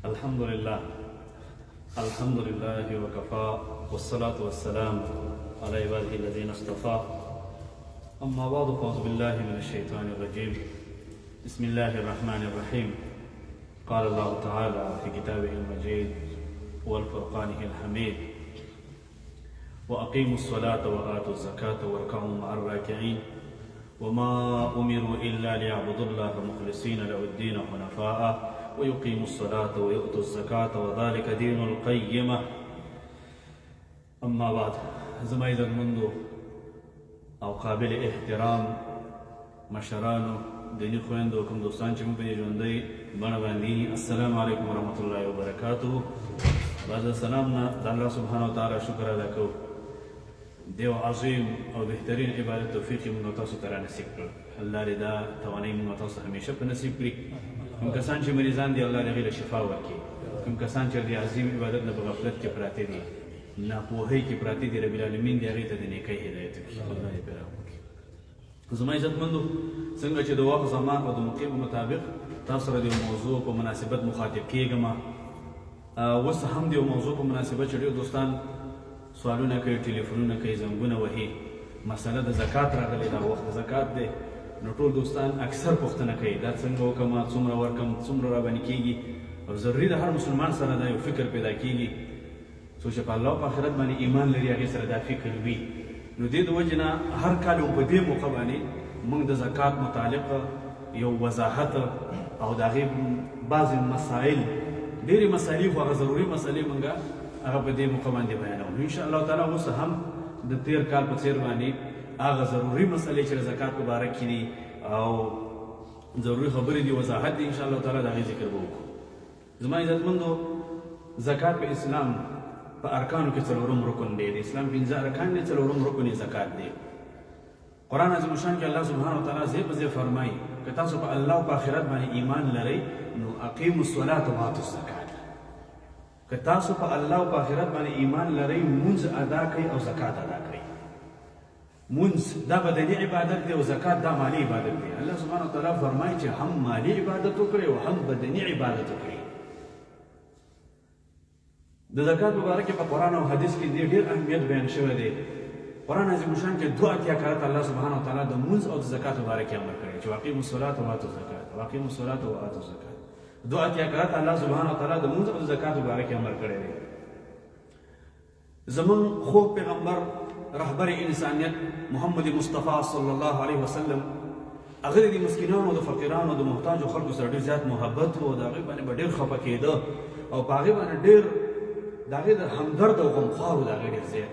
الحمد لله وكفى والصلاة والسلام على عباده الذين اصطفى أما بعد فأعوذ بالله من الشيطان الرجيم بسم الله الرحمن الرحيم قال الله تعالى في كتابه المجيد والفرقانه الحميد وأقيموا الصلاة وآتوا الزكاة واركعوا مع الراكعين وما أمروا إلا ليعبدوا الله مخلصين له الدين حنفاء ويقيموا الصلاة ويؤتوا الزكاة وذلك دين القيمة أما بعد زما عزتمندو او قابل احترام مشرانو دینی خویندو کوم دوستان چې موږ په دې ژوندۍ بڼه باندې السلام علیکم ورحمة الله وبرکاته. بعد السلام نه د الله سبحانه وتعالی شکر ادا کوو دیو عظیم او بهترین عبادت توفیق موږ تاسو ته رانصیب کړ. الله دې دا توانایي موږ تاسو ته همیشه په نصیب کړي. کوم کسان چې مریضان دي الله دې هغوی له شفا ورکړي. کوم کسان چې د عظیم عبادت نه په غفلت کې پراته دي ناپوهۍ کې پراته دي رب العالمین دې هغوی ته د نیکۍ هدایت وکړي. الله دې پرې راوکړي. زما عزتمندو څنګه چې د وخت زمان او د موقع په مطابق تاسو سره د موضوع په مناسبت مخاطب کیږم. اوس هم د موضوع په مناسبت چې ډېر دوستان سوالونه کوي، ټلیفونونه کوي، زنګونه وهي. مسله د زکات راغلی دا وخت د زکات دی نو ټول دوستان اکثر پوښتنه کوي دا څنګه وکړم، څومره ورکړم، څومره راباندې کیږي. او ضروري د هر مسلمان سره دا یو فکر پیدا کیږي څوک چې په الله په آخرت باندې ایمان لري هغې سره دا فکر وي. نو دې د وجې نه هر کال په دې موقع باندې موږ د زکات متعلق یو وضاحت او د هغې بعضې مسایل، ډېرې مسایلې خو هغه ضروري مسلې موږ هغه په دې موقع باندې بیانوو. نو انشاءالله تعالی اوس هم د تېر کال په څېر باندې هغه ضروري مسلې چې د زکات په باره کې دي او ضروري خبرې دي، وضاحت دي، انشاءالله تعالی د هغې ذکر به وکړو. زما عزتمندو زکات په اسلام په ارکانو کې څلورم رکن دی. د اسلام پنځه ارکان دي، څلورم رکن یې زکات دی. قرآن عظیم الشان کې الله سبحانه وتعالی ځای په ځای فرمایي که تاسو په الله او په آخرت باندې ایمان لرئ نو اقیموا الصلاة وآتوا الزکات. که تاسو په الله او په آخرت باندې ایمان لرئ مونځ ادا کوئ او زکات ادا کوئ. مونځ دا بدني عبادت دی او زکات دا مالی عبادت دی. الله سبحانه وتعالی فرمایي چې هم مالی عبادت وکړئ او هم بدني عبادت وکړئ. د زکات په باره کې په قرآن او حدیث کې ډېر اهمیت بیان شوی دی. قرآن عظیم الشان کې 2 اتیا کرات الله سبحانه وتعالی د مونځ او د زکات په باره کې امر کړی چې واقیموا الصلاة وآتوا الزکات، واقیموا الصلاة وآتوا الزکات. 2 اتیا کرات الله سبحانه وتعالی د مونځ او د زکات په باره کې امر کړی دی. زمون خوږ پیغمبر رهبر انسانیت محمد مصطفی صلی الله علیه وسلم هغه د مسکینانو او د فقیرانو او د محتاجو خلکو سره ډېر زیات محبت و. د هغوی باندې به ډېر خفه کېده او په هغې باندې ډېر د هغې د همدرد او غمخوار و د هغې ډېر زیات.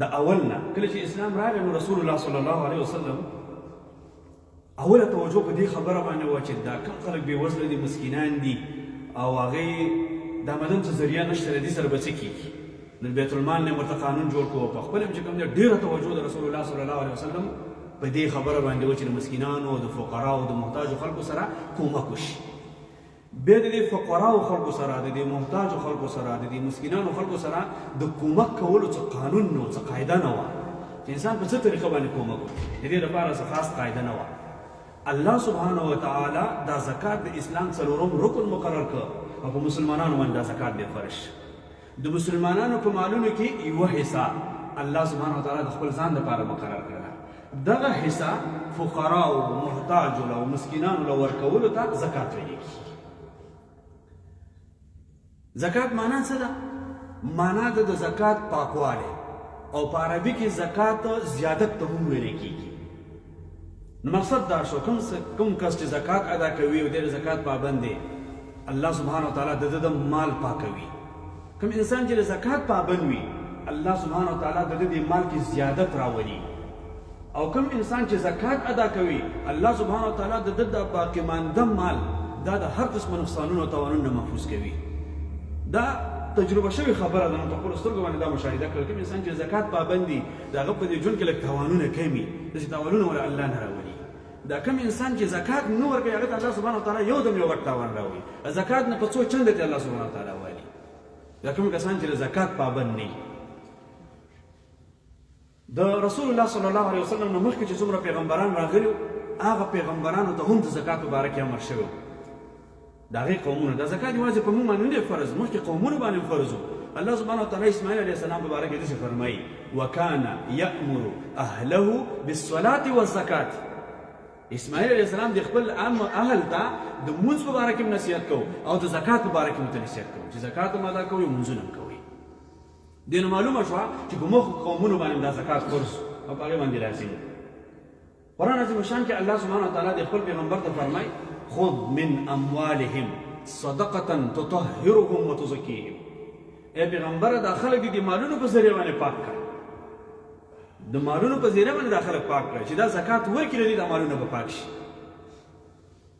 د اول نه کله چې اسلام راغی نو رسول الله صلی الله علیه وسلم اوله توجه په دې خبره باندې وه چې دا کوم خلک بېوزله دي، مسکینان دي او هغې د آمدن څه ذریعه نشته، د دې سره به څه کېږي. د بیت المال نه ورته قانون جوړ کړو. په خپله چې کوم دی ډېره توجه د رسول الله صلی الله علیه وسلم په دې خبره باندې وه چې د مسکینانو او د فقراو او د محتاجو خلکو سره کومک وشي. بیا د دې فقراو خلکو سره، د دې محتاجو خلکو سره، د دې مسکینانو خلکو سره د کومک کولو څه قانون نه و، څه قاعده نه وه چې انسان په څه طریقه باندې کومک وکړي. د دې لپاره څه خاص قاعده نه وه. الله سبحانه وتعالی دا زکات د اسلام څلورم رکن مقرر کړ او په مسلمانانو باندې دا زکات دی فرض. د مسلمانانو په مالونو کې یوه حصه الله سبحانه وتعالی د خپل ځان لپاره مقرر کړه. دغه حصه فقراو، محتاجو او مسکینانو له ورکولو ته زکات ویل کېږي. زکات معنا څه ده؟ معنا ده د زکات پاکوالی او په عربي کې زکات زیادت ته هم ویل کېږي. نو مقصد دا شو کوم کس چې زکات ادا کوي او د زکات پابند دی الله سبحانه وتعالی د ده مال پاکوي. کوم انسان چې د زکات پابند وي الله سبحانه وتعالی د ده مال کې زیادت راولي. او کوم انسان چې زکات ادا کوي الله سبحانه وتعالی د ده د باقی مانده مال دا د هر قسم نقصانونو او تاوانونو محفوظ کوي. دا تجربه شوی خبره ده. نو په خپلو سترګو باندې دا مشاهده کړل کوم انسان چې زکات پابند دي د هغه په دې ژوند کې لږ تاوانونه کمي، داسې تاوانونه ول الله نه راولي. دا کوم انسان چې زکات نه ورکوي هغه ته الله سبحانه وتعالی یو دم یو غټ تاوان راوړي. زکات نه په څو چنده ته الله سبحانه وتعالی والي. دا کوم کسان چې زکات پابند نه د رسول الله صلی الله علیه وسلم نه مخکې چې څومره پیغمبران راغلي هغه پیغمبرانو ته هم د زکات په باره کې امر شوی. د هغې قومونه دا زکات یوازې په موږ باندې نه دی فرض مخکې قومونو باندې فرض و الله سبحانه وتعالی اسماعیل علیه السلام په باره کې داسې فرمایي وکان یأمر اهله بالصلاة والزکات اسماعیل علیه السلام د خپل اهل ته د مونځ په باره کې هم نصیحت کوو او د زکات په باره کې هم ورته نصیحت کوو چې زکات هم ادا کوئ او مونځونه هم کوئ دې نو معلومه شوه چې په مخکې قومونو باندې دا زکات فرض او په هغې باندې لازم قرآن عظیم الشان کې الله سبحانه وتعالی د خپل پیغمبر ته فرمایي خذ من اموالهم صدقة تطهرهم وتزکیهم ای پیغمبره دا خلک دي د مالونو په ذریعه باندې پاک کړه د مالونو په ذریعه باندې دا خلک پاک کړه چې دا زکات ورکړي دي دا مالونه به پاک شي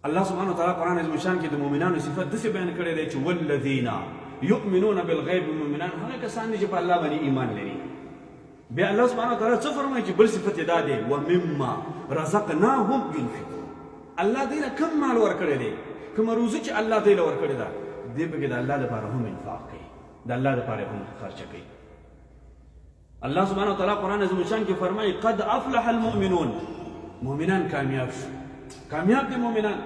الله سبحانه وتعالی قرآن عظیم الشان کې د مؤمنانو صفت داسې بیان کړی دی چې والذین یؤمنون بالغیب مؤمنان هغه کسان دي چې په الله باندې ایمان لري بیا الله سبحانه وتعالی څه فرمایي چې بل صفت یې دا دی ومما رزقناهم ينفقون الله دې له کم مال ورکړی دی کومه روزي چې الله دې له ورکړې ده دې پکې د الله لپاره هم انفاق کوي د الله لپاره هم خرچه کوي الله سبحانه وتعالی قرآن عظیم الشان کې فرمایي قد افلح المؤمنون مؤمنان کامیاب شو کامیاب دي مؤمنان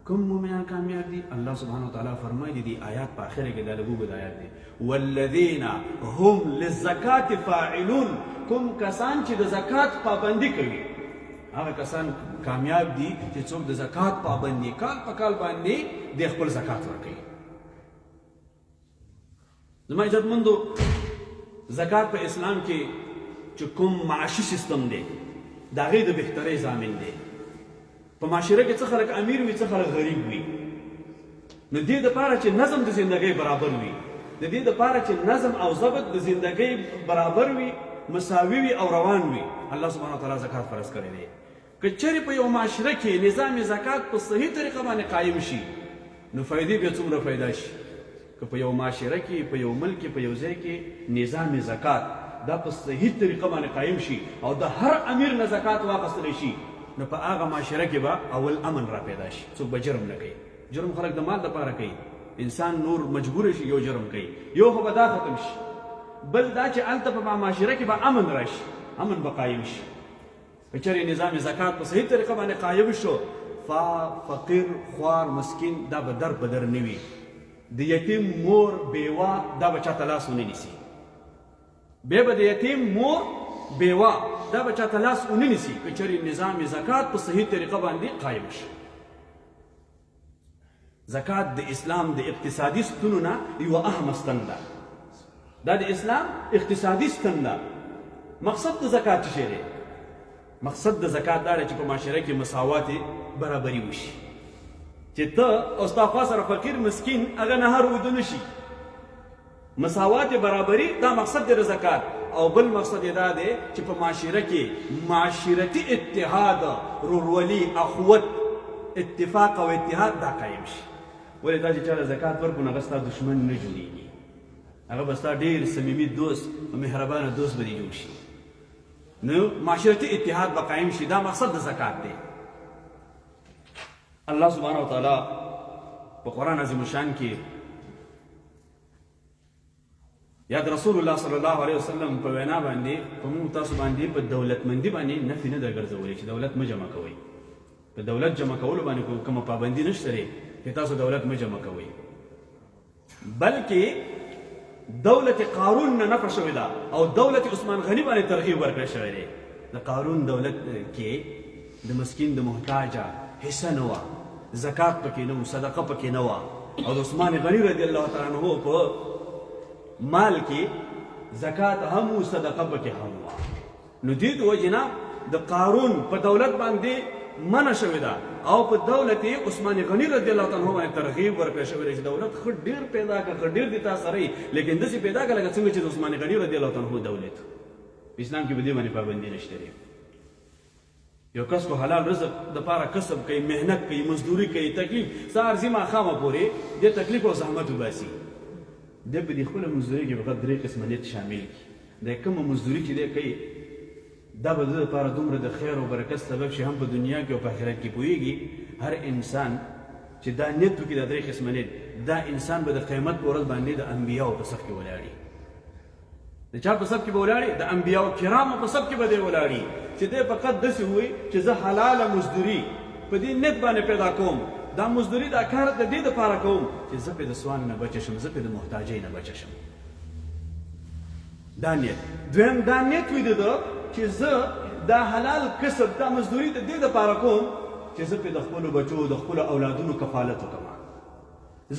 کوم مؤمنان کامیاب دي الله سبحانه وتعالی فرمایي دي آیات په اخره کې د لګوګو آیات دي والذین هم للزکات فاعلون کوم کسان چې د زکات پابندي کوي هغه کسان کامیاب دي چې څوک د زکات پابندي کال په کال باندې د خپل زکات ورکوي زما عزتمندو زکات په اسلام کې چې کوم معاشي سیستم دی د هغې د بهترۍ ضامن دی په معاشره کې څه خلک امیر وي څه خلک غریب وي نو دې دپاره چې نظم د زندګۍ برابر وي د دې دپاره چې نظم او ضبط د زندګۍ برابر وي مساوي وي او روان وي الله سبحانه وتعالی زکات فرض کړی دی که چېرې په یو معاشره کې نظام زکات په صحیح طریقه باندې قایم شي نو فایدې بیا څومره پیدا شي که په یو معاشره کې په یو ملک کې په یو ځای کې نظام زکات دا په صحیح طریقه باندې قایم شي او د هر امیر نه زکات واخیستلی شي نو په هغه معاشره کې به اول امن را پیدا شي څوک به جرم نه کوي جرم خلک د مال دپاره کوي انسان نور مجبور شي یو جرم کوي یو خو به دا ختم شي بل دا چې هلته په معاشره کې به امن راشي امن به قایم شي که چېرې نظام زکات په صحیح طریقه باندې قایم شو فقیر خوار مسکین دا به در په در نه وي د یتیم مور بیوه دا به چاته لاس ونه نیسي بیا به د یتیم مور بیوه دا به چاته لاس ونه نیسي که چېرې نظام زکات په صحیح طریقه باندې قایم شي زکات د اسلام د اقتصادي ستنو نه یوه اهمه ستن ده دا د اسلام اقتصادي ستن ده مقصد د زکات څه شی دی مقصد د زکات دا دی چې په معاشره کې مساوات برابري وشي چې ته او ستا خوا سره فقیر مسکین هغه نهر اوده نه شي مساوات برابري دا مقصد دی د زکات او بل مقصد یې دا دی چې په معاشره کې معاشرتي اتحاد رورولي اخوت اتفاق او اتحاد دا قایم شي ولې دا چې چاله زکات ورکړو نو هغه ستا دښمن نه جوړېږي هغه به ستا ډېر صمیمي دوست او مهربانه دوست به دې جوړ شي نو معاشرتي اتحاد به قایم شي دا مقصد د زکات دی الله سبحانه وتعالی په قرآن عظیم الشان کې یا د رسول الله صلی الله علیه وسلم په وینا باندې په موږ تاسو باندې په دولتمندي باندې نفي نه درګرځولې چې دولت مه جمع کوئ په دولت جمع کولو باندې کومه پابندي نشته دی چې تاسو دولت مه جمع کوئ بلکې دولت قارون نه نفع شوې ده او دولت عثمان غني باندې ترغیب ورکړی شوی دی د قارون دولت کې د مسکین د محتاجه حصه نه وه زکات پکې نه و صدقه پکې نه وه او د عثمان غني رضی الله تعالی عنه په مال کې زکات هم و صدقه پکې هم وه نو دې د وجې نه د قارون په دولت باندې منع شوې ده او په دولت عثمان غني رضی الله تعالی عنه باندې ترغیب ورکړی شوی دی چې دولت ښه ډېر پیدا کړه ښه ډېر دې تا سره یي لیکن داسې پیدا کړه لکه څنګه چې د عثمان غني رضی الله تعالی عنه دولت اسلام کې په دې باندې پابندي نشته دی یو کس کو حلال رزق دپاره کسب کوي محنت کوي مزدوري کوي تکلیف سهار ځي ماښامه پورې دې تکلیف او زحمت وباسي دی به د خپله مزدوري کې فقط درې قسمه نیت شامل کړي د کومه مزدوري چې دی کوي دا به د ده لپاره دومره د خیر او برکت سبب شي هم په دنیا کې او په آخرت کې پوهېږي هر انسان چې دا نیت وکړي دا درې قسمه نیت دا انسان به د قیامت په ورځ باندې د انبیاو په صف کې ولاړي د چا په صف کې به ولاړي د انبیاو کرامو په صف کې به دی ولاړي چې دی فقط داسې ووایي چې زه حلاله مزدوري په دې نیت باندې پیدا کوم دا مزدوري دا کار د دې دپاره کوم چې زه پرې د سوال نه بچه شم، زه پرې د محتاجۍ نه بچه شم. دا نیت. دویم دا نیت وي د ده چې زه دا حلال کسب دا مزدوري د دې دپاره کوم چې زه پرې د خپلو بچو د خپلو اولادونو کفالت وکړم.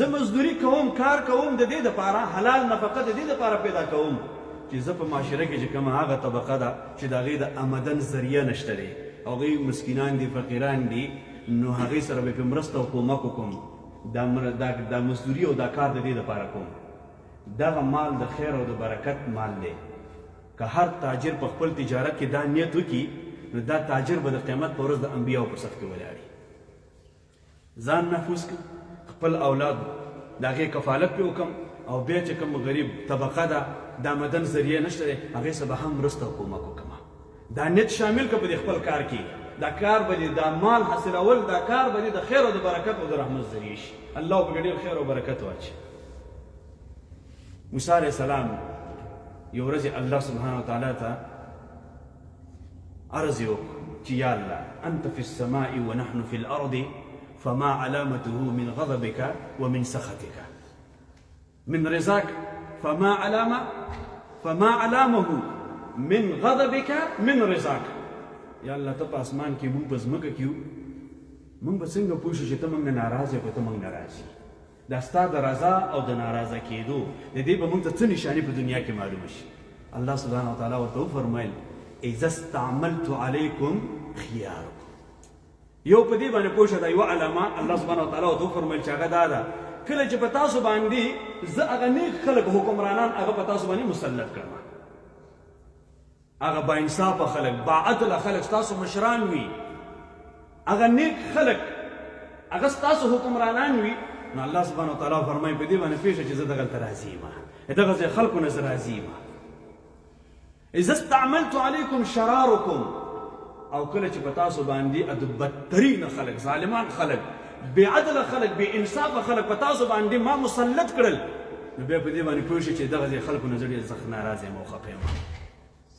زه مزدوري کوم، کار کوم د دې دپاره، حلال نفقه د دې دپاره پیدا کوم چې زه په معاشره کې چې کومه هغه طبقه ده چې د هغې د آمدن ذریعه نشته دی، هغوی مسکینان دي، فقیران دي، نو هغې سره به پرې مرسته او کومک وکړم. دا مزدوري او دا کار د دې دپاره کوم. دغه مال د خیر او د برکت مال دی. که هر تاجر په خپل تجارت کې دا نیت وکړي نو دا تاجر به د قیامت په ورځ د انبیاو په صف کې ولاړي. ځان محفوظ کړم، خپل اولاد د هغې کفالت پرې وکړم، او بیا چې کوم غریب طبقه ده د آمدن ذریعه نشته دی هغې سره به هم مرسته او کومک وکړم. دا نیت شامل کړه په دې خپل کار کې. دا کار به دې دا مال حاصلول، دا کار به دې د خیر او د برکت او د رحمت ذریعه شي. الله به ډېر خیر او برکت واچي. موسی علیه السلام یو ورځ الله سبحانه وتعالی ته عرض یې وکړ چې یا الله انت فی السماء ونحن فی الارض فما علامته من غضبك ومن سخطك من رضاك فما علامه من غضبك من رضاك. یا الله ته په اسمان کې مونږ په ځمکه کې یو، مونږ به څنګه پوه شو چې ته مونږ نه ناراض یې که ته مونږ نه راضي؟ دا ستا د رضا او د ناراضه کېدو د دې به مونږ ته څه نشانې په دنیا کې معلومه شي. الله سبحانه وتعالی ورته وفرمیل اذا استعملت علیکم خیارکم. یو په دې باندې پوه شه دا یوه علامه الله سبحانه وتعالی ورته وفرمیل چې هغه دا ده کله چې په تاسو باندې زه هغه نیک خلک حکمرانان هغه په تاسو باندې مسلط کړم، هغه با انصافه خلک، با عدله خلک ستاسو مشران وي، هغه نیک خلک هغه ستاسو حکمرانان وي، نو الله سبحانه وتعالی فرمایي په دې باندې پوه شه چې زه دغلته راضي یم، دغه ځای خلکو نه زه راضي یم. اذا استعملت علیکم شرارکم، او کله چې په تاسو باندې د بدترین خلک، ظالمان خلک، بې عدله خلک، بې انصافه خلک په تاسو باندې ما مسلط کړل، نو بیا په دې باندې پوه شئ چې دغه ځای خلکو نه زه ډېر سخت ناراض یم او خفه یم.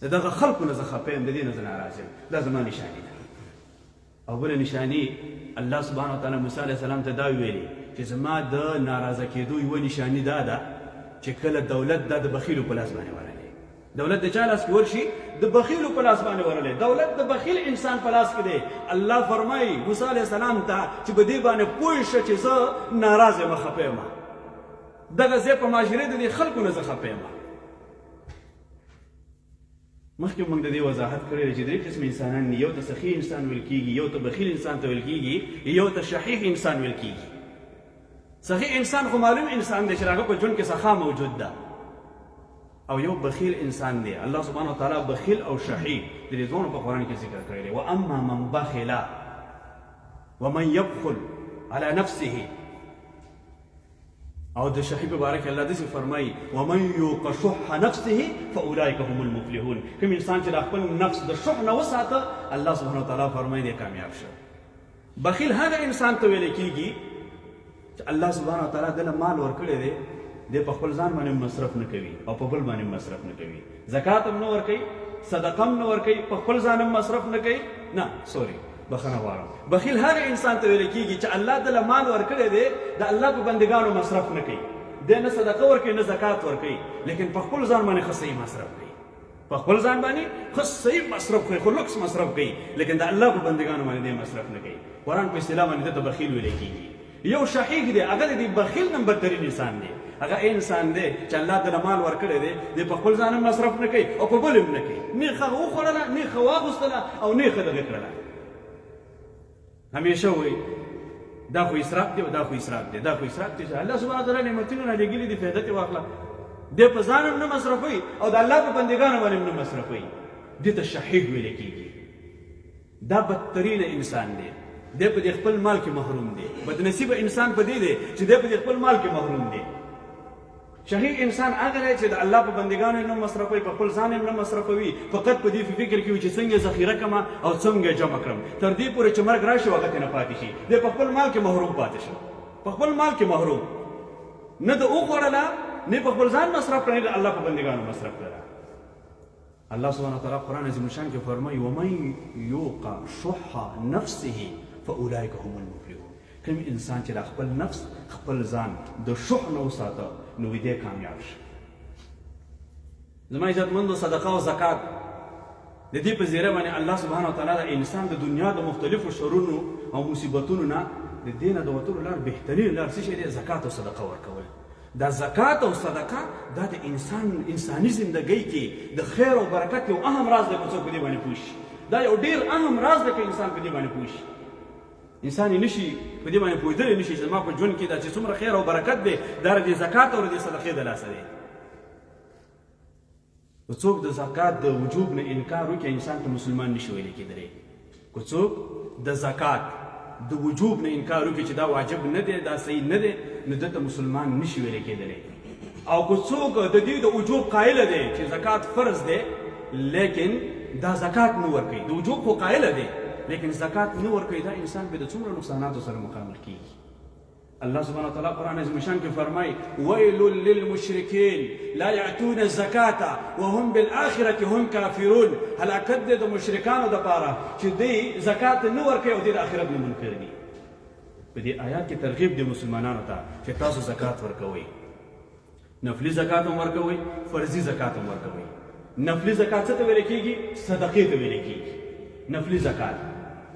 د دغه خلکو نه زه خفه یم، د دې نه زه ناراض یم. دا زما نشاني ده. او بله نشاني الله سبحانه وتعالی موسی علیه السلام ته دا ویلي چې زما د ناراضه کېدو یوه نشاني دا ده چې کله دولت دا د بخیلو په لاس باندې ورلی. دولت د چا لاس کې ورشي؟ د بخیلو په لاس باندې ورلی. دولت د بخیل انسان په لاس کې دی. الله فرمایي موسی علیه السلام ته چې په دې باندې پوه شه چې زه ناراض یم، خفه یم. دغه ځای په معاشرې د دې خلکو نه زه خفه یم. مخکې موږ د دې وضاحت کړی دی چې درې قسم انسانان دي. یو ته سخي انسان ویل کېږي، یو ته بخیل انسان ته ویل کېږي، یو ته شحیح انسان ویل کېږي. سخي انسان خو معلوم انسان دی چې هغه په ژوند کې سخا موجود ده، او یو بخیل انسان دی. الله سبحانه وتعالی بخیل او شحیح د دې دواړو په قرآن کې ذکر کړی دی. واما من بخل ومن یبخل علی نفسه، او د شحیح په باره کې الله داسې فرمایي ومن یوق شح نفسه فاولئک هم المفلحون. کوم انسان چې د خپل نفس د شح نه وساته، الله سبحانه وتعالی فرمایي دی کامیاب شه. بخیل هغه انسان ته ویل کېږي چې الله سبحانه وتعالی دله مال ورکړی دی، دی په خپل ځان باندې مصرف نه کوي او په بل باندې مصرف نه کوي، زکات هم نه ورکوي، صدقه هم نه ورکوي، په خپل ځان هم مصرف نه کوي. نه سوري، بخښنه غواړم. بخیل هغه انسان ته ویل کېږي چې الله دله مال ورکړی دی، د الله په بندګانو مصرف نه کوي، دی نه صدقه ورکوي نه زکات ورکوي، لیکن په خپل ځان باندې ښه صحیح مصرف کوي، په خپل ځان باندې ښه صحیح مصرف کوي، خو لوکس مصرف کوي، لیکن د الله په بندګانو باندې دی مصرف نه کوي. قرآن په اصطلاح باندې دته بخیل ویل کېږي. یو شحیح دی، هغه د بخیل نه بدترین انسان دی. هغه انسان دی چې الله دله مال ورکړی دی، دی په خپل ځان هم مصرف نه کوي او په بل هم نه کوي، نیخه وخوړله، نیخه واغوستله او نیخه دغه کړله. همیشه وایي دا خو اسراف دی او دا خو اسراف دی، دا خو اسراف دی چې الله سبحانه وتعالی نعمتونه رالیږلي دي، فایده ترې واخله. دی په ځان هم نه مصرفوي او د الله په بندګانو باندې هم نه مصرفوي. دې ته شحیح ویل کېږي. دا بدترین انسان دی، دی په دې خپل مال کې محروم دی. بدنصیبه انسان په دې دی چې دی په دې خپل مال کې محروم دی. شحیح انسان هغه دی چې د الله په بندګانو نه مصرفوي، په خپل ځان هم نه مصرفوي، فقط په دې فکر کې وي چې څنګه ذخیره کړم او څنګه جمع کړم، تر دې پورې چې مرګ راشي هغه ترې نه پاتې شي. دی په خپل مال کې محروم پاتې شو، په خپل مال کې محروم، نه د وخوړله، نه په خپل ځان مصرف کړه، نه د الله په بندګانو مصرف کړه. الله سبحانه وتعالی قرآن عظیم الشان کې فرمایي ومن یوق شح نفسه فاولئک هم المفلحون. کوم انسان چې د خپل نفس خپل ځان د شح نه وساته نو دی کامیاب شي. زما عزتمندو صدقه او زکات د دې په زیره باندې الله سبحانه وتعالی د انسان د دنیا د مختلفو شرونو او مصیبتونو نه د دې نه د وتلو لار بهترین لار څه شی دی؟ زکات او صدقه ورکول. دا زکات او صدقه دا د انساني زندګۍ کې د خیر او برکت یو اهم راز دی که څوک په دې باندې پوه شي. دا یو ډېر اهم راز دی که انسان په دې باندې پوه شي. انسان یې نشي په دې باندې پوهېدلی نشي چې زما په ژوند کې دا چې څومره خیر او برکت دی دا د زکات او د صدقې د لاسه دی. که څوک د زکات د وجوب نه انکار وکړي انسان ته مسلمان نشي ویلی کېدلی. که څوک د زکات د وجوب نه انکار وکړي چې دا واجب نه دی دا صحیح نه دی نو دته مسلمان نشي ویلی کېدلی. او که څوک د دې د وجوب قایله دی چې زکات فرض دی لیکن دا زکات نه ورکوي، د وجوب خو قایله دی لیکن زکات نه ورکوي، دا انسان به د څومره نقصاناتو سره مخامخ کیږي. الله سبحانه وتعالی قرآن عظیم شان کې فرمایي ویل للمشرکین لا یعتون الزکاة وهم بالآخرة هم کافرون. هلاکت دی د مشرکانو دپاره چې دوی زکات نه ورکوي او دوی د آخرت نه منکر دي. په دې آیات کې ترغیب دی مسلمانانو ته چې تاسو زکات ورکوئ. نفلي زکات هم ورکوئ، فرضي زکات هم ورکوئ. نفلي زکات څه ته ویل کېږي؟ صدقې ته ویل کېږي نفلي زکات.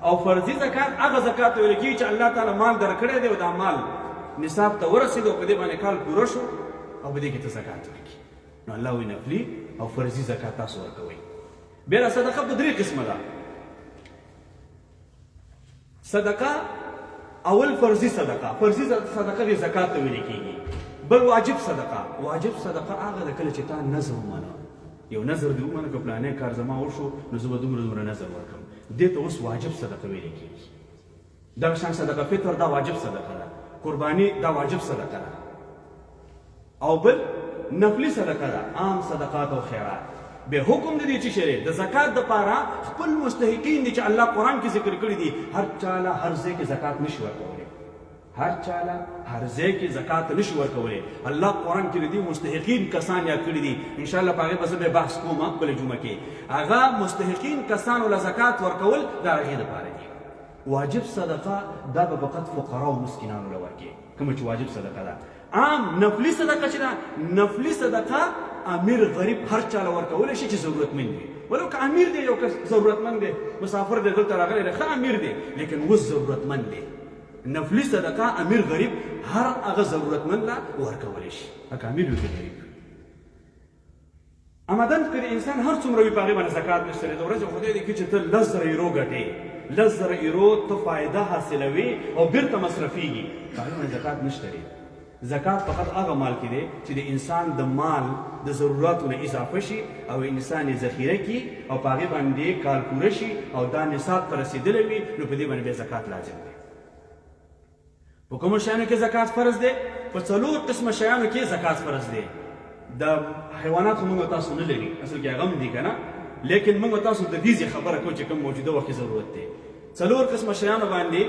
او فرضي زکات هغه زکات ویل کېږي چې الله تعالی مال درکړی دی او دا مال نصاب ته ورسېد او په دې باندې کال پوره شو او په دې کې ته زکات ورکړي. نو الله وایي نفلي او فرضي زکات تاسو ورکوئ. بیا صدقه په درې قسمه ده. صدقه اول فرضي صدقه، فرضي صدقه د زکات ته ویل کېږي. بل واجب صدقه، واجب صدقه هغه ده کله چې تا نظر ومنه، یو نظر دې ومنه که پلانی کار زما وشو نو زه به دومره نظر ورکړم، دې ته اوس واجب صدقه ویل کېږي. دغه شان صدقه فطر دا واجب صدقه ده، قرباني دا واجب صدقه ده. او بل نفلي صدقه ده، عام صدقات او خیرات. به حکم د دې چې شری د زکات دپاره خپل مستحقین دي چې الله قرآن کې ذکر کړي دي. هر چاله هر ځای کې زکات نشي ورکولی، هر چاله هر ځای کې زکات نشي ورکولی. الله قرآن کې د دې مستحقین کسان یاد کړي دي. انشاءالله په هغې به زه بحث کوم بلې جمعه کې. هغه مستحقین کسانو له زکات ورکول دا هغې دپاره دي. واجب صدقه دا به فقط فقرا او مسکینانو له ورکړي کومه چې واجب صدقه ده. عام نفلي صدقه چې ده، نفلي صدقه امیر غریب هر چاله ورکولی شي چې ضرورتمند وي. ولو که امیر دی یو کس ضرورتمند دی، مسافر دی دلته راغلی دی، ښه امیر دی لیکن اوس ضرورتمند دی. نفلي صدقه امیر غریب هر هغه ضرورتمند له ورکولی شي، که امیر وي که غریب. آمدن که د انسان هر څومره وي په هغې باندې زکات نشته دی. د ورځې خدای دې کړي چې ته 10,000 ایرو ګټې، 10,000 ایرو ته فایده حاصلوي او بیرته مصرفېږي، په هغې باندې زکات نشته دی. زکات فقط هغه مال کې دی چې د انسان د مال د ضروراتو نه اضافه شي او انسان یې ذخیره کړي او په هغې باندې کال پوره شي او دا نصاب ته رسېدلی وي نو په دې باندې بیا زکات لازم دی. په کومو شیانو کې زکات فرض دی؟ په 4 قسمه شیانو کې زکات فرض دی. د حیوانات خو موږ تاسو نه لري، اصل کې هغه هم دي که نه، لیکن موږ تاسو د دې خبره کوو چې کوم موجوده وخت کې ضرورت دی. 4 قسمه شیانو باندې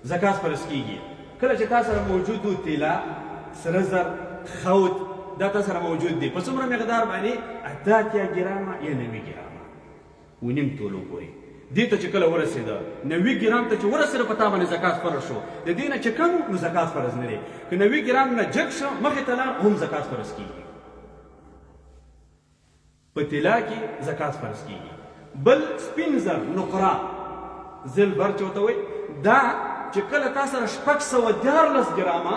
زکات فرض کېږي. کله چې تا سره موجود و طلا، سره زر، خود، دا تا سره موجود دی په څومره مقدار باندې؟ 88 ګرامه یا 90 ګرامه، 1.5 تولو پورې. دې ته چې کله ورسېده 90 ګرام ته چې ورسېده په تا باندې زکات فرض شو. د دې نه چې کم نو زکات فرض نه دی. که 90 ګرام نه جګ شو مخې ته لاړ هم زکات فرض کېږي. په طلا کې زکات فرض کېږي. بل سپین زر، نقره، زلبر چې ورته وایي، دا چې کله تا سره 614 ګرامه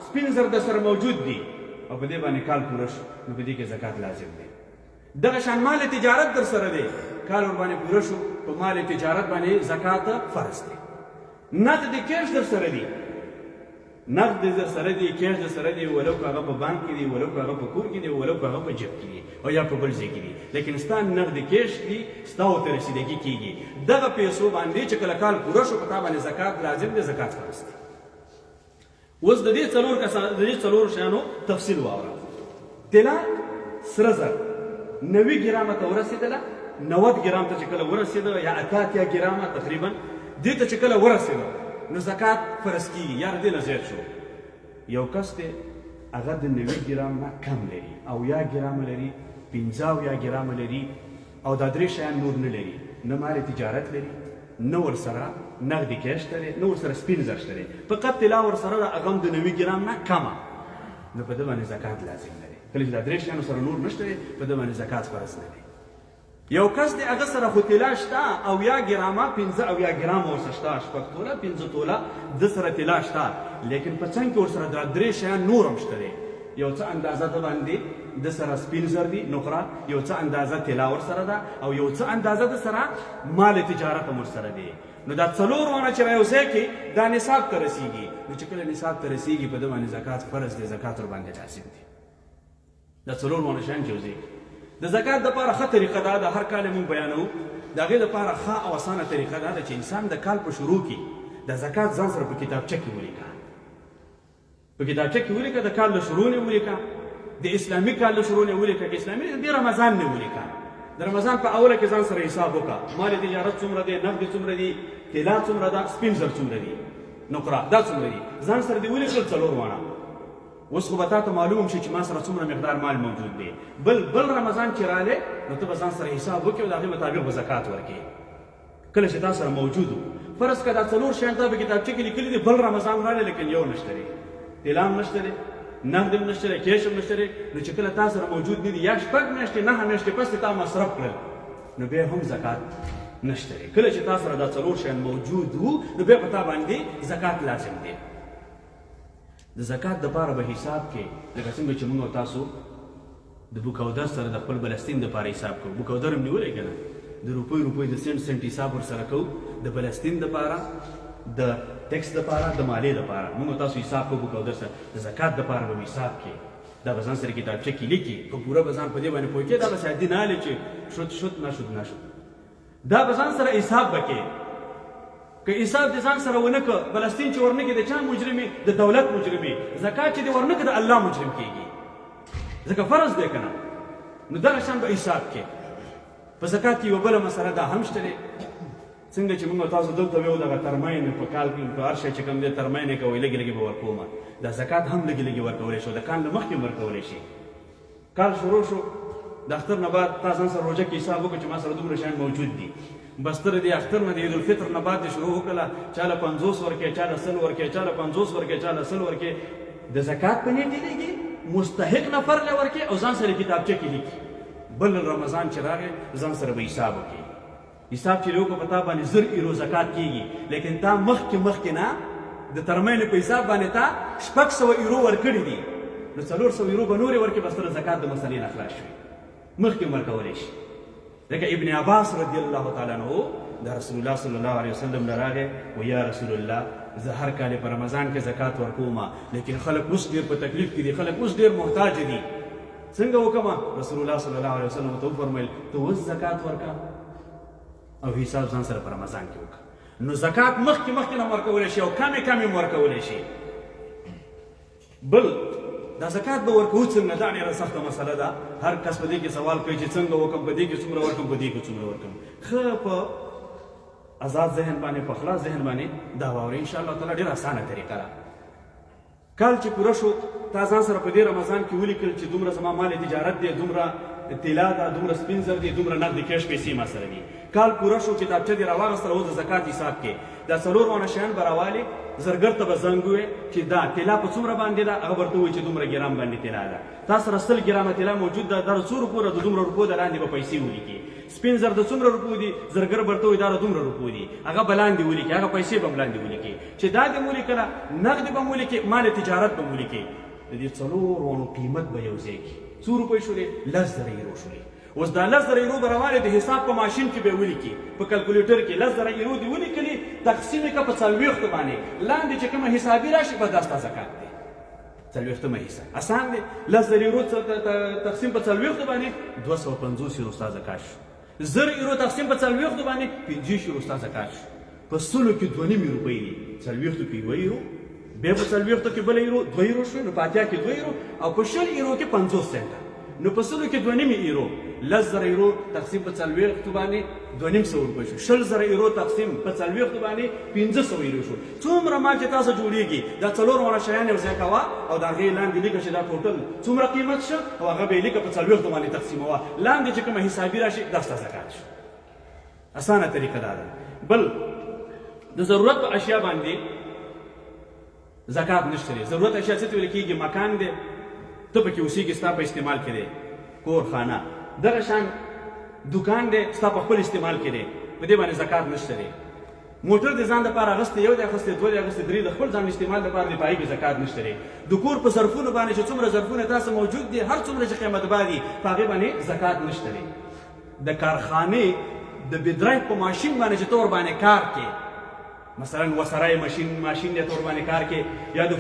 سپین زر در سره موجود دي او په دې باندې کال پوره شو نو په دې کې زکات لازم دی. دغه شان مال تجارت در سره دی، کال ورباندې پوره شو په مال تجارت باندې زکات فرض دی. نقد کیش در سره دی، نقد در سره دی، کیش در سره دی، ولو که هغه په بانک کې دی، ولو که هغه په کور کې دی، ولو که هغه په جیب کې دی او یا په بل ځای کې دی، لیکن ستا نقد کیش دی، ستا ورته رسیدګي کېږي. دغه پیسو باندې چې کله کال پوره شو په تا باندې زکات لازم دی، زکات فرض دی. اوس د دې 4 شیانو تفصیل واوره. طلا، سره زر 90 ګرامه ته ورسېدله، 90 ګرام ته چې کله ورسېده یا 88 ګرامه تقریبا دې ته چې کله ورسېده نو زکات فرض کېږي یا د دې نه زیات شو. یو کس دی هغه د 90 ګرام نه کم لري، 80 ګرامه لري، 50 ګرامه لري او دا 3 شیان نور نه لري، نه مال تجارت لري، نه ورسره نغدي کیش شته دی، نو ورسره سپین زر شته دی، فقط طلا ورسره ده، هغه هم د 90 ګرام نه کمه، نو په ده باندې زکات لازم نه دی. کله چې دا درې شیانو سره نور نشته دی، په ده باندې زکات فرض نه دی. یو کس دی هغه سره خو طلا شته 80 ګرامه 15 ګرامه ورسره شته، 6 توله 15 توله د سره طلا شته، لیکن په څنګ کې ورسره دا درې شیان نور هم شته دی. یو څه اندازه د باندې د سره سپین زر دي نقره، یو څه اندازه طلا ورسره ده، او یو څه اندازه د سره مال تجارت هم ورسره دی. نو دا څلور ونه چې یو ځای کې دا نصاب ته رسیږي، نو چې کله نصاب ته رسیږي په ده باندې زکات فرض دی، زکات ورباندې لازم دی. دا څلور ونه شیان چې یو ځای کې د زکات دپاره ښه طریقه دا ده، هر کال یې مونږ بیانوو. د هغې دپاره ښه او اسانه طریقه دا ده چې انسان د کال په شروع کې د زکات ځان سره په کتابچه کې ولیکه، په کتابچه کې ولیکه، د کال له شروع نه ولیکه، د اسلامي کال له شروع نه ولیکه، که اسلامي د رمضان نه ولیکه. د رمضان په اوله کې ځان سره حساب وکړه، مال تجارت څومره دی، نقد څومره دي، طلا څومره ده، سپین زر څومره دي، نقره دا څومره دي، ځان سره دې ولیکل څلور وانه. اوس خو به تا ته معلوم شي چې ما سره څومره مقدار مال موجود دی. بل رمضان چې رالی نو ته به ځان سره حساب وکړې او د هغې مطابق به زکات ورکړې کله چې تا سره موجود و. فرض که دا څلور شیان تا په کتابچه کې لیکلي دي، بل رمضان رالی لیکن یو نشته دی، طلا هم نشته دی، نقد هم نشته دی، کیش هم نشته دی، نو چې کله تا سره موجود نه دي یا 6 میاشتې 9 میاشتې پس تا مصرف کړل نو بیا هم زکات نشته دی. کله چې تا سره دا څلور شیان موجود وو نو بیا په تا باندې زکات لازم دی. د زکات دپاره به حساب کې لکه څنګه چې موږ او تاسو د بوکودر سره د خپل فلسطین دپاره حساب کوو، بوکودر هم نیولی که نه، د روپۍ د سنټ حساب ورسره کوو، د فلسطین دپاره، د ټکس دپاره، د مالیې دپاره موږ او تاسو حساب کوو بوکودر سره. د زکات دپاره به حساب کې دا به ځان سره کتابچه کې لیکي، که پوره به ځان په دې باندې پوه کړي، دا به عادي نه هلې چې شد نشد، دا به ځان سره حساب به کې. که حساب دې ځان سره ونه کړه، فلسطین چې ورنه کړي د چا مجرمي؟ د دولت مجرمي. زکات چې دې ورنه کړه د الله مجرم کېږي، ځکه فرض دی که نه. نو دغه شان به حساب کې. په زکات کې یوه بله مسله دا هم شته دی، څنګه چې موږ تاسو دلته ویو دغه ترمین په کال کې په هر شی چې کوم دی ترمین یې کوئ، لږې لږې به ورکومه. دا زکات هم لږې لږې ورکولی شو، د کال نه مخکې هم ورکولی شي. کال شروع شو، د اختر نه بعد تا ځان سره روژه کې حساب وکړه چې ما سره دومره شیان موجود دي، بس ته د اختر نه د عیدالفطر نه بعد دې شروع وکړله، چا له 50 ورکړې، چا له 100 ورکړې، چا له 50 ورکړې، چا له 100 ورکړې. د زکات په نیټې لیکي، مستحق نفر له ورکړې او ځان سره کتابچه کې لیکي. بل رمضان چې راغی ځان سره به حساب وکړي. حساب چې وکړو په تا باندې 1000 ایرو زکات کېږي، لیکن تا مخکې نه د ترمین په حساب باندې تا 600 ایرو ورکړي دي، نو 400 ایرو به نورې ورکړي، بس ته زکات د مسلې نه خلاص شوي، مخکې هم ورکولی شي. لکه ابن عباس رضی الله تعالی عنه د رسول الله صلی الله علیه وسلم نه راغی و یا رسول الله زه هر کال په رمضان کې زکات ورکوم، لیکن خلک اوس ډېر په تکلیف کې دي، خلک اوس ډېر محتاج دي، څنګه وکړم؟ رسول الله صلی الله علیه وسلم ورته وفرمیل ته اوس زکات ورکړه او حساب ځان سره په رمضان کې وکړه. نو زکات مخکې نه ورکولی شي او کمې هم ورکولی شي. بل دا زکات به ورکوو څنګه؟ دا ډېره سخته مسله ده. هر کس په دې کې سوال کوي چې څنګه وکړم، په دې کې څومره ورکړم، په دې کې څومره ورکړم. ښه په آزاد ذهن باندې، په خلاص ذهن باندې دا واورئ، انشاءالله تعالی ډېره اسانه طریقه ده. کال چې پوره شو، تا ځان سره په دې رمضان کې ولیکل چې دومره زما مال تجارت دی، دومره طلا ده، دومره سپین زر دي، دومره نقد کیش پیسې ما سره دي. کال پوره شو، کتابچه دې راواغېستله، اوس د زکات حساب کې دا 4 وانه شیان به راوالې، زرګر ته به زنګ ووایې چې دا طلا په څومره باندې ده، هغه ورته ووایي چې دومره ګرام باندې طلا ده. تا سره 100 ګرامه طلا موجود ده، دا د څو روپو ده، د دومره روپو د لاندې به پیسې ولیکي. سپین زر د څومره روپو دي، زرګر به ورته وایي دا د دومره روپو دي، هغه به لاندې ولیکي، هغه پیسې به هم لاندې ولیکي. چې دا دې مو ولیکله، نقد به مو ولیکي، مال تجارت به مو ولیکي. د دې 4 وانو قیمت به یو ځای کړي. څو روپۍ شولې؟ 10,000 ایرو شولې. اوس دا 10,000 ایرو به راوالې د حساب په ماشین کې به یې ولیکي، په کلکولیټر کې 10,000 ایرو دې ولیکلي، تقسیم یې کړه په 40 باندې، لاندې چې کومه حسابي راشي بس دا ستا زکات دی. 40 حصه اسان دی. 10,000 ایرو تقسیم په 40 باندې 250 ایرو ستا زکات شو. 1000 ایرو تقسیم په 40 باندې 50 ایرو ستا زکات شو. په 100 کې 2.5 روپۍ دي، 40 کې 2 ایرو، بیا په 40 کې بل ایرو 2 ایرو شو، نو په 80 کې 2 ایرو، او په 100 ایرو کې 50 سنټه، نو په 100 کې 2.5 ایرو. 10,000 ایرو تقسیم په 40 باندې 2.5 روپۍ شو. 100,000 ایرو تقسیم په 40 باندې 500 ایرو شو. څومره مال چې تاسو جوړیږي دا 4 وانه شیان یو ځای کوه او د هغې لاندې لیکه چې دا ټوټل څومره قیمت شه او هغه به یې لیکه په 40 باندې تقسیموه، لاندې چې کومه حسابي راشي دا ستا زکات شو. اسانه طریقه دا ده. بل د ضرورت په اشیا باندې زکات نشته دی. ضرورت اشیا څه ته ویل کېږي؟ مکان دی، ته پکې اوسېږي، ستا په استعمال کې دی، کور خانه. دغه شان دکان دی، ستا په خپل استعمال کې دی، په دې باندې زکات نشته دی. موټر د ځان لپاره اخیستی، یو دی اخیستی، دوه دی اخیستی، درې د خپل ځان استعمال لپاره دی، په هغې کې زکات نشته دی. د کور په ظرفونو باندې چې څومره ظرفونه تاسو موجود دي، هر څومره چې قیمت باه دي، په هغې باندې زکات نشته دی. د کارخانې د بدرایف په ماشین باندې چې ته ورباندې کار کې، مثلا وسرای ماشین دی ته ورباندې کار کې، یا د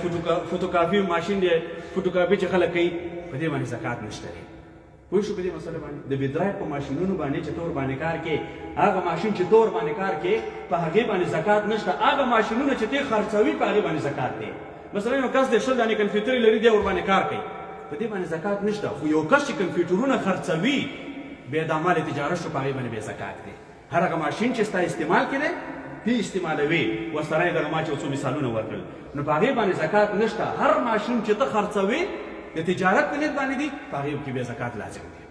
فوټوکاپي ماشین دی، فوټوکاپي چې خلک کوي، په دې باندې زکات نشته دی. پوه شو په دې مسله باندې؟ د بدرایف په ماشینونو باندې چې ته ورباندې کار کې، هغه ماشین چې ته ورباندې کار کې، په هغې باندې زکات نشته. هغه ماشینونه چې ته خرڅوي، په هغې باندې زکات دی. مثلا یو کس دی 100 دانې کمپیوټر لري، دی ورباندې کار کوي، په دې باندې زکات نشته. خو یو کس چې کمپیوټرونه خرڅوي، بیا د مال تجارت شو، په هغې باندې بیا زکات دی. هر هغه ماشین چې ستا استعمال کې دی، ته استعمالوي. ورسره یې دغه ما چې څو مثالونه ورکړل، نو په هغې باندې زکات نشته. هر ماشین چې ته خرڅوي د تجارت په نیت باندې دي، په هغې کې بیا زکات لازم دی.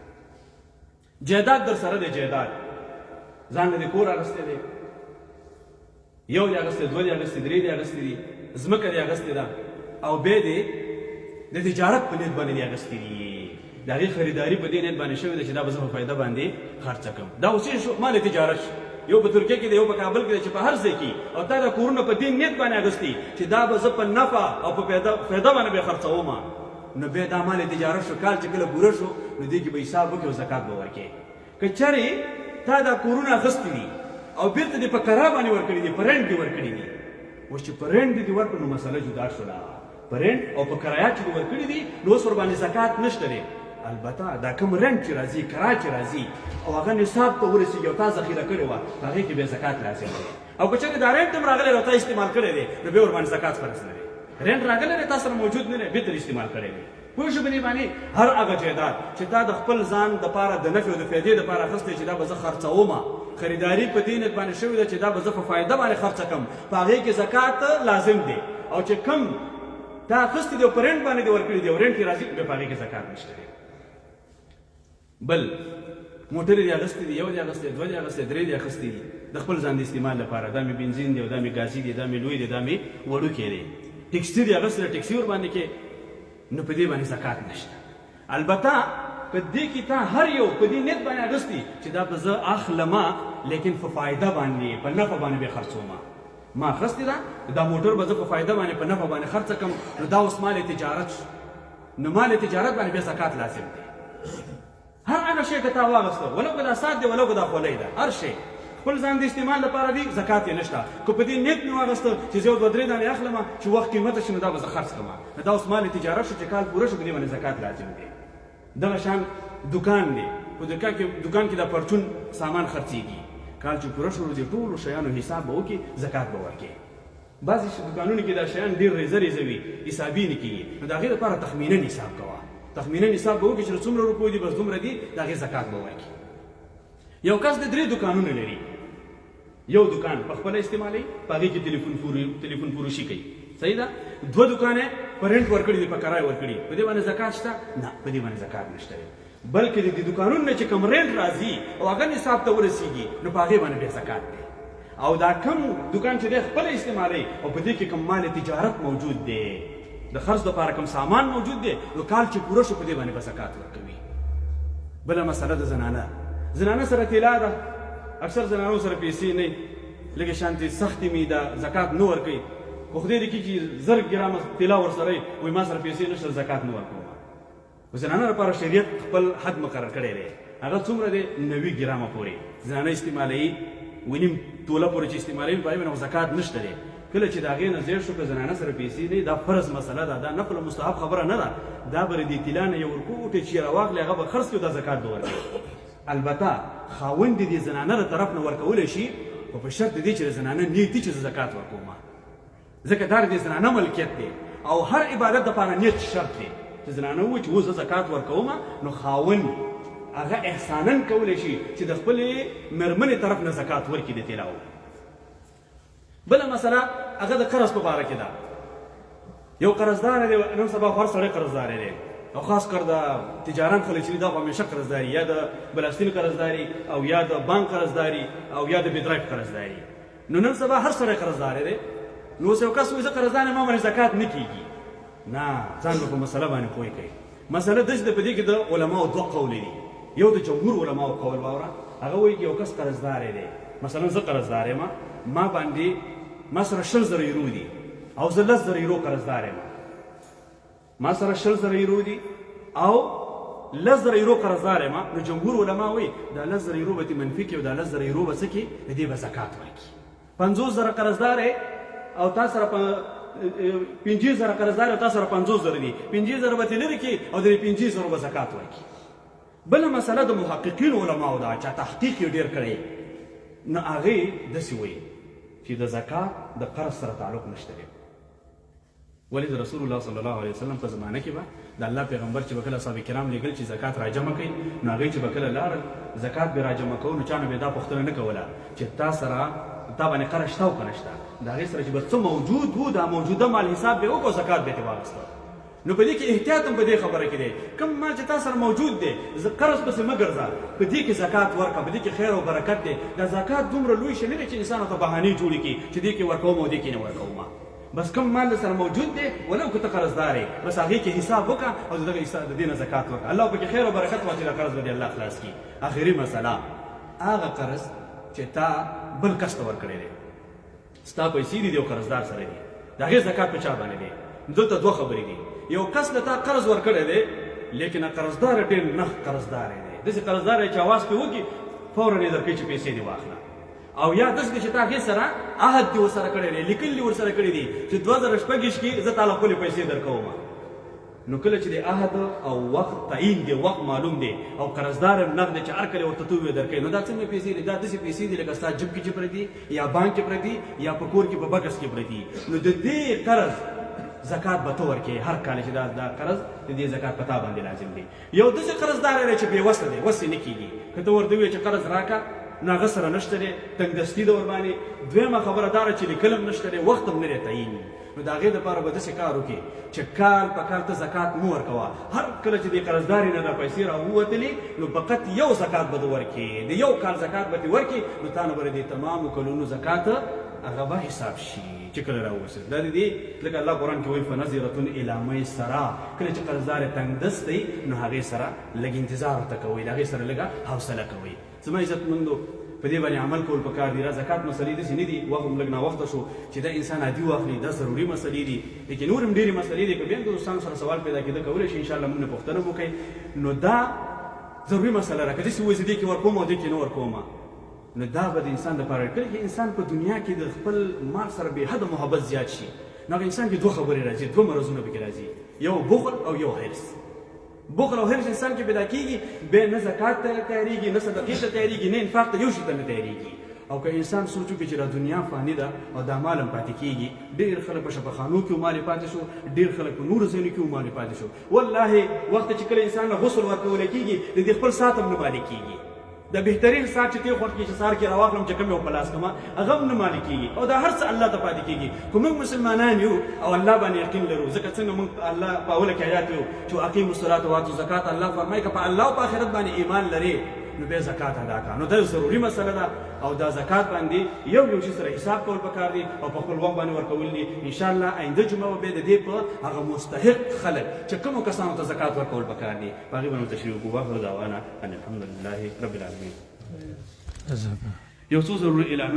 جایداد در سره دی، جایداد ځان له دې کور اخیستی دی، یو دی اخیستی، دوه دی اخیستی، درې دی اخیستی دي، ځمکه دی اخیستې ده، او بیا دی د تجارت په نیت باندې دی اخیستي دي. د هغې خریداري په دې نیت باندې شوې ده چې دا به زه په فایده باندې خرڅه کړم. دا اوس شو مال تجارت شو. یو په ترکیه کې دی، یو په کابل کې دی، چې په هر ځای کې، او تا دا کورونه په دې نیت باندې اخیستي چې دا به زه په نفع او په فایده باندې به خرڅوم. نو بیا دا مال تجارت شو. کال چې کله پوره شو، نو دې کې به حساب وکړي او زکات به ورکړي. که چېرې تا دا کورونه اخیستي دي او بیرته دې په کرا باندې ورکړي دي، په رینټ دې ورکړي دي، اوس چې په رینټ دې ورکړو، نو مسله جدا شوله. په رینټ او په کرایه چې دې ورکړي دي، نو اوس ورباندې زکات نشته دی. البته دا کوم رینټ چې راځي، کرا چې راځي، او هغه نصاب ته ورسېږي او تا ذخیره کړې وه، په هغې کې بیا زکات لازم دی. او که چېرې دا رینټ هم راغلی او تا استعمال کړی دی، نو بیا ورباندې زکات فرض نه دی. رینټ راغلی دی، تا سره موجود نه دی، بېرته استعمال کړی دی. پوه شو په دې باندې؟ هر هغه جایداد چې تا د خپل ځان دپاره د نفع او د فایدې دپاره اخیستی چې دا به زه خرڅوم، خریداري په دې نیت باندې شوې ده چې دا به زه په فایده باندې خرڅه کړم، په هغې کې زکات لازم دی. او چې کم تا اخیستی دی او په رینټ باندې دې ورکړي دي او رینټ کې راځي، بیا په هغې کې زکات نشته دی. بل موټر دې اخیستی دي، یو دې اخیستی، دوه دې اخیستی، درې دې اخیستی دي د خپل ځان د استعمال لپاره. دا مې بنزین دی او دا مې ګازي دی، دا مې لوی دی، دا مې وړوکی دی. ټکسي دې اخیستی ده، ټکسي ورباندې کې، نو په دې باندې زکات نشته. البته په دې کې تا هر یو په دې نیت باندې اخیستی چې دا به زه اخلمه، لیکن په فایده باندې، په نفع باندې به خرڅومه. ما اخیستی ده، دا موټر به زه په فایده باندې، په نفع باندې خرڅه کړم، نو دا اوس مال تجارت شو. نو مال تجارت باندې بیا زکات لازم دی. هر هغه شی که تا واخیسته، ولو که دا ساعت دی، ولو که دا خولۍ ده، هر شی خپل ځان د استعمال لپاره دی، زکات یې نشته. که په دې نیت مې واخیسته چې زه یو دوه درې دانې اخلم چې وخت قیمته شي، نو دا به زه خرڅ کړم، نو دا اوس مال تجارت شو چې کال پوره شو، په دې باندې زکات لازم دی. دغه شان دکان دی، په دکان کې دا پرچون سامان خرڅېږي، کال چې پوره شو، د ټولو شیانو حساب به وکړي، زکات به ورکړي. بعضې دکانونو کې دا شیان ډېر ریزه ریزه وي، حسابي نه کېږي، نو د هغې لپاره تخمیناً حساب کوه. تخمیناً حساب به وکړي چې څومره روپۍ دي، بس دومره دي، د هغې زکات به ورکړي. یو کس د 3 دکانونه لري، یو دکان په خپله استعمالوي، په هغې کې تلیفون فروشي کوي، صحیح ده. 2 دکان یې په رینټ ورکړي دي، په کرایه ورکړي، په دې باندې زکات شته؟ نه، په دې باندې زکات نشته دی. بلکې د دې دکانونو نه چې کوم رینټ راځي او هغه نصاب ته ورسېږي، نو په هغې باندې بیا زکات دی. او دا کم دکان چې دی خپله استعمالوي او په دې کې کوم مال تجارت موجود دی، د خرڅ دپاره کوم سامان موجود دی، نو کال چې پوره شو، په دې باندې به زکات ورکوي. بله مسله د زنانه سره طلا ده، اکثر زنانو سره پیسې نه، لږې شانتې سختې مې ده، زکات نه ورکوي. خو خدای دې کړي چې 1000 ګرامه طلا ورسره وي، وایي ما سره پیسې نشته، زکات نه ورکوم. خو زنانه لپاره شریعت خپل حد مقرر کړی دی، هغه څومره دی؟ 90 ګرامه پورې زنانه استعمالوي، 1.5 توله پورې چې استعمالوي، په هغې باندې زکات نشته دی. کله چې د هغې نه زیات شو، که زنانه سره پیسې نه وي، دا فرض مسله ده، دا نفل مستحب خبره نه ده. دا به د طلا نه یو ورکوټی چې راواخلي، هغه به خرڅ کړي او دا زکات به ورکوي. البته خاوند دې زنانه له طرف نه ورکولی شي، خو په شرط دی چې د زنانه نیت دي چې زه زکات ورکوم، ځکه دا د زنانه ملکیت دی. او هر عبادت دپاره نیت شرط دی. چې زنانه ووایي چې اوس زه زکات ورکوم، نو خاوند هغه احساناً کولی شي چې د خپلې مېرمنې طرف نه زکات ورکړي د طلاو. بله مسله هغه د قرض په باره کې ده. یو قرضدار دی، نن سبا هر سړی قرضدار دی، او خاص کر د تجاران خلک چې دي، دا خو همیشه قرضداري، یا د بلاستین قرضداري، او یا د بانک قرضداري، او یا د بدرایف قرضداري. نو نن سبا هر سړی قرضدار دی. نو اوس یو کس وایي زه قرضدار یم ما باندې زکات نه کېږي. نه، ځان به په مسله باندې پوه کوي. مسله داسې ده په دې کې د علماو دوه قولې دي. یو د جمهور علماو قول واوره، هغه وایي یو کس قرضدار دی، مثلا زه قرضدار یم، ما سره 20,000 یورو دي او زه 10,000 یورو قرضدار یم. ما سره 20,000 یورو دي او 10,000 یورو قرضدار یم. نو جمهور علما وایي دا 10,000 یورو به دې منفي کړي او دا 10,000 یورو به څه کړي؟ د دې به زکات ورکړي. 50,000 قرضدار او تا سره 50,000 قرضدار او تا سره 50,000 دي، 50,000 به ترې لرې کړي او د 50,000 به زکات ورکړي. بله مسله د محققینو علماو ده چا تحقیق یې ډېر کړی، نو هغې داسې وایي چې د زکات د قرض سره تعلق نشته دی. ولې د رسول الله صلی الله علیه وسلم په زمانه کې به د الله پیغمبر چې به کله صحابه کرام لېږل چې زکات راجمع کوي، نو هغوی چې به کله لاړل زکات به راجمع کوو، نو چا نه به دا پوښتنه نه کوله چې تا باندې قرض شته او که نه شته. د هغې سره چې به څه موجود و دا موجوده مال حساب به وکړو، زکات به یې ترې واخیسته. نو په دې کې احتیاط هم په دې خبره کې دی، کوم مال چې تا سره موجود دی قرض پسې مه ګرځه، په دې کې زکات ورکړه، په دې کې خیر او برکت دی. دا زکات دومره لوی شی نه دی چې انسان ورته بهانې جوړې کړي چې دې کې ورکوم او دې کې نه ورکوم. بس کوم مال سره موجود دی ولو که ته قرضدار یې، بس هغې کې حساب وکړه او د دې نه زکات ورکړه. الله پکې خیر او برکت واچوي، دا قرض به دې الله خلاص کړي. آخري مسله هغه قرض چې تا بل کس ته ورکړی دی، ستا پیسې دي یو قرضدار سره دي، د هغې زکات په چا باندې دی؟ دلته دوه خبرې دي. یو کس له تا قرض ورکړی دی لیکن قرضدار ډېر نغ قرضدار دی، داسې قرضدار دی چې اواز پرې وکړي فوراً یې درکوي چې پیسې دې واخله. او یا داسې دی چې تا هغې سره عهد دې ورسره کړی دی، لیکل دې ورسره کړي دي چې 2026 کې زه تاله خپلې پیسې درکوم. نو کله چې د عهد او وخت تعین دی، وخت معلوم دی او قرضدار هم نغد دی چې هر کله ورته ته ووایې درکوي، نو دا څنګه پیسې دي؟ دا داسې پیسې دي لکه ستا جب کې چې پرتې یا بانک کې پرتې یا په کور کې په بکس کې پرتې. نو د دې قرض زکات به ته ورکړې هر کال چې دا قرض د دې زکات په تا باندې لازم دی. یو داسې قرضدار دی چې بېوسه دی، وس یې نه کېږي، که ته ورته ووایې چې قرض راکړه نو هغه سره نشته دی، تنګدستي ده ورباندې. دویمه خبره دا ده چې لیکل هم نشته دی، وخت هم نه دی تعین. نو د هغې دپاره به داسې کار وکړي چې کال په کال ته زکات مه ورکوه. هر کله چې د قرضداري نه دا پیسې راووتلې نو فقط یو زکات به ده ورکړي، د یو کال زکات به دې ورکړي، نو تا نه به د تمامو کلونو زکات هغه به حساب شي چې کله راووسي. دا د دې لکه الله قرآن کې وایي فنظرة الی میسرة، کله چې قرضدار تنګدست دی نو هغې سره لږ انتظار ورته کوئ، د هغې سره لږه حوصله کوئ. زما عزتمندو په دې باندې عمل کول پکار دي. دا زکات مسلې داسې نه دي وخت هم لږ ناوخته شو چې دا انسان عادي واخلي، دا ضروري مسلې دي، لیکن نور هم ډېرې مسلې دي. که بیا هم د دوستانو سره سوال پیدا کېده کولی شي انشاءالله موږ نه پوښتنه وکړئ. نو دا ضروري مسله ده، که داسې ووایي زه دې کې ورکوم او دې کې نه ورکوم، نو دا به د انسان دپاره کله چې انسان په دنیا کې د خپل مال سره بې حده محبت زیات شي، نو هغه انسان کې دوه خبرې راځي، دوه مرضونه پکې راځي، یو بخل او یو حرص. بخل او حرص انسان کې پیدا کېږي، بیا نه زکات ته تیارېږي، نه صدقې ته تیارېږي، نه انفاق ته یو شي ته نه تیارېږي. او که انسان سوچ وکړي چې دا دنیا فاني ده او دا مال هم پاتې کېږي، ډېر خلک په شفاخانو کې مال پاتې شو، ډېر خلک په نورو ځایونو کې مال پاتې شو. والله وخت چې کله انسان له غسل ورکولی کېږي د دې خپل ساعت هم نه مالي کېږي. د بهترین ساعت چې تی خوښ کړي چې سهار کې راواخلم چې کوم یو په لاس کړمه هغه هم نه مالي کېږي، او دا هر څه الله ته پاتې کېږي. خو موږ مسلمانان یو او الله باندې یقین لرو، ځکه څنګه موږ الله په اوله کې آیات یو چې اقیموا الصلاة وآتوا الزکات، الله فرمایي که په الله او په آخرت باندې ایمان لرې نو بیا زکات ادا کړه. نو دا ضروري مسله ده او دا زکات باندې یو شي سره حساب کول پکار دي او په خپل وخت باندې ورکول دي. انشاءالله آینده جمعه به د دې په هغه مستحق خلک چې کومو کسانو ته زکات ورکول پکار دي په هغې باندې تشریح وکړو. واخر دعوانا ان الحمد لله رب العالمین. یو څو ضروري اعلانونه